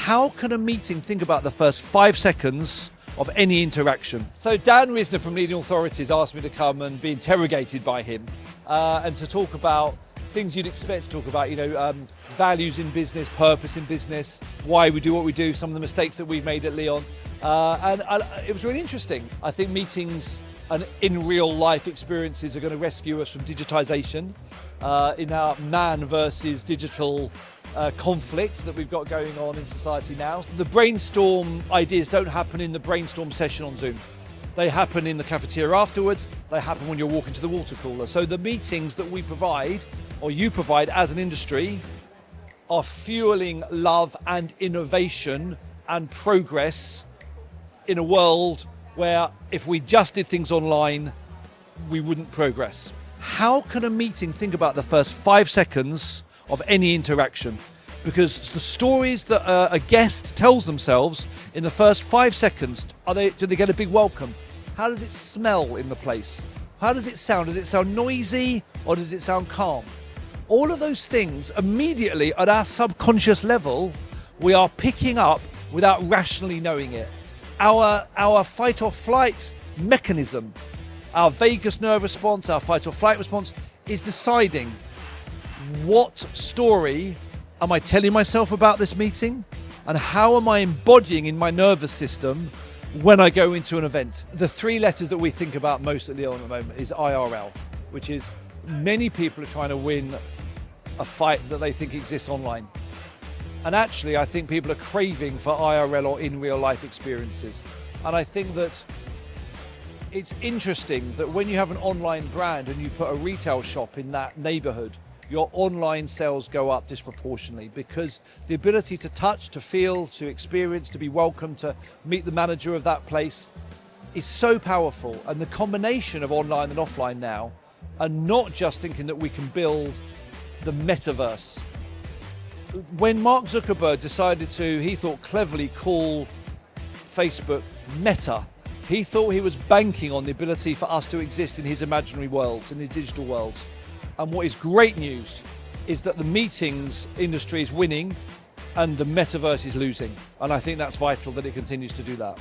How can a meeting think about the first 5 seconds of any interaction? So Dan Risner from Leading Authorities asked me to come and be interrogated by him and to talk about things you'd expect to talk about, values in business, purpose in business, why we do what we do, some of the mistakes that we've made at Leon. And it was really interesting. I think meetings and in real life experiences are going to rescue us from digitization in our man versus digital conflict that we've got going on in society now. The brainstorm ideas don't happen in the brainstorm session on Zoom. They happen in the cafeteria afterwards. They happen when you're walking to the water cooler. So the meetings that we provide, or you provide as an industry, are fueling love and innovation and progress in a world where if we just did things online, we wouldn't progress. How can a meeting think about the first 5 seconds of any interaction? Because the stories that a guest tells themselves in the first 5 seconds, do they get a big welcome? How does it smell in the place? How does it sound? Does it sound noisy or does it sound calm? All of those things immediately at our subconscious level, we are picking up without rationally knowing it. Our fight or flight mechanism, our vagus nerve response, our fight or flight response is deciding what story am I telling myself about this meeting and how am I embodying in my nervous system when I go into an event. The 3 letters that we think about most at Leon at the moment is IRL, which is many people are trying to win a fight that they think exists online. And actually, I think people are craving for IRL or in real life experiences. And I think that it's interesting that when you have an online brand and you put a retail shop in that neighborhood, your online sales go up disproportionately because the ability to touch, to feel, to experience, to be welcome, to meet the manager of that place is so powerful. And the combination of online and offline now, and not just thinking that we can build the metaverse. When Mark Zuckerberg decided to, he thought cleverly call Facebook Meta, he thought he was banking on the ability for us to exist in his imaginary worlds, in the digital worlds. And what is great news is that the meetings industry is winning and the metaverse is losing. And I think that's vital that it continues to do that.